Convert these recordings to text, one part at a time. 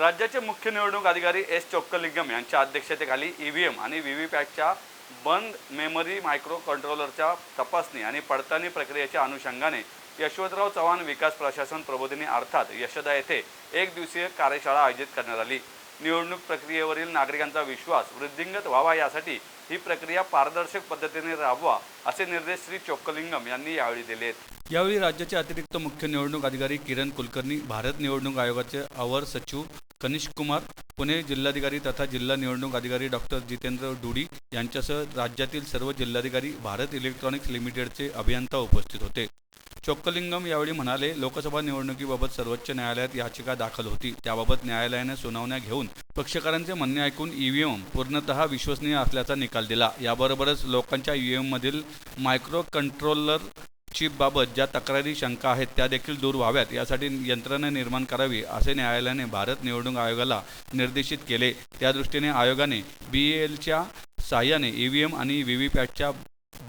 राज्याचे मुख्य निवडणूक अधिकारी एस चोक्कलिंगम यांच्या अध्यक्षतेखाली ईव्हीएम आणि व्हीव्हीपॅटच्या बंद मेमरी मायक्रो कंट्रोलरच्या तपासणी आणि पडताळणी प्रक्रियेच्या अनुषंगाने यशवंतराव चव्हाण विकास प्रशासन प्रबोधिनी अर्थात यशदा येथे एक दिवसीय कार्यशाळा आयोजित करण्यात आली। निवडणूक प्रक्रियेवरील नागरिकांचा विश्वास वृद्धिंगत व्हावा यासाठी ही प्रक्रिया पारदर्शक पद्धतीने राबवा असे निर्देश श्री चोक्कलिंगम यांनी यावेळी दिले। यावेळी राज्याचे अतिरिक्त मुख्य निवडणूक अधिकारी किरण कुलकर्णी, भारत निवडणूक आयोगाचे अवर सचिव कनिष्क कुमार, पुणे जिल्हाधिकारी तथा जिल्हा निवडणूक अधिकारी डॉक्टर जितेंद्र डुडी यांच्यासह राज्यातील सर्व जिल्हाधिकारी, भारत इलेक्ट्रॉनिक्स लिमिटेडचे अभियंता उपस्थित होते। चोक्कलिंगम यावेळी म्हणाले, लोकसभा निवडणुकीबाबत सर्वोच्च न्यायालयात याचिका दाखल होती, त्याबाबत न्यायालयाने सुनावण्या घेऊन पक्षकारांचे म्हणणे ऐकून ईव्हीएम पूर्णतः विश्वसनीय असल्याचा निकाल दिला। याबरोबरच लोकांच्या ईव्हीएममधील मायक्रो कंट्रोलर चिपबाबत ज्या तक्रारी शंका आहेत त्या देखील दूर व्हाव्यात यासाठी यंत्रणा निर्माण करावी असे न्यायालयाने भारत निवडणूक आयोगाला निर्देशित केले। त्यादृष्टीने आयोगाने BELच्या साहाय्याने ईव्हीएम आणि व्हीव्हीपॅटच्या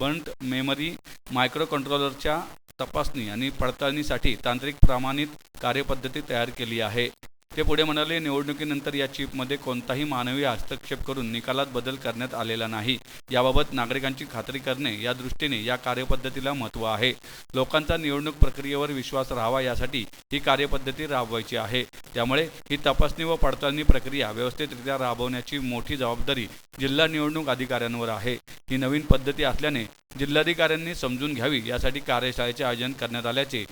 बंद मेमरी मायक्रो कंट्रोलरच्या तपासणी आणि पडताळणीसाठी तांत्रिक प्रमाणित कार्यपद्धती तयार केली आहे। ते पुढे म्हणाले, निवडणुकीनंतर या चिपमध्ये कोणताही मानवी हस्तक्षेप करून निकालात बदल करण्यात आलेला नाही। याबाबत नागरिकांची खात्री करणे या दृष्टीने या कार्यपद्धतीला महत्त्व आहे। लोकांचा निवडणूक प्रक्रियेवर विश्वास राहावा यासाठी ही कार्यपद्धती राबवायची आहे। त्यामुळे ही तपासणी व पडताळणी प्रक्रिया व्यवस्थितरित्या राबवण्याची मोठी जबाबदारी जिल्हा निवडणूक अधिकाऱ्यांवर आहे। ही नवीन पद्धती असल्याने जिल्हाधिकाऱ्यांनी समजून घ्यावी यासाठी कार्यशाळेचे आयोजन करण्यात आल्याचे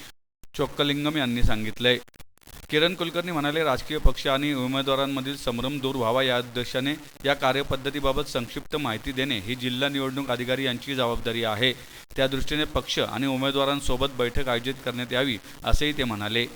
चोक्कलिंगम यांनी सांगितले। किरण कुलकर्णी म्हणाले, राजकीय पक्ष आणि उमेदवारांमधील संभ्रम दूर व्हावा या उद्देशाने या कार्यपद्धतीबाबत संक्षिप्त माहिती देणे ही जिल्हा निवडणूक अधिकारी यांची जबाबदारी आहे। त्या दृष्टीने पक्ष आणि उमेदवारांसोबत बैठक आयोजित करण्यात यावी असेही ते म्हणाले।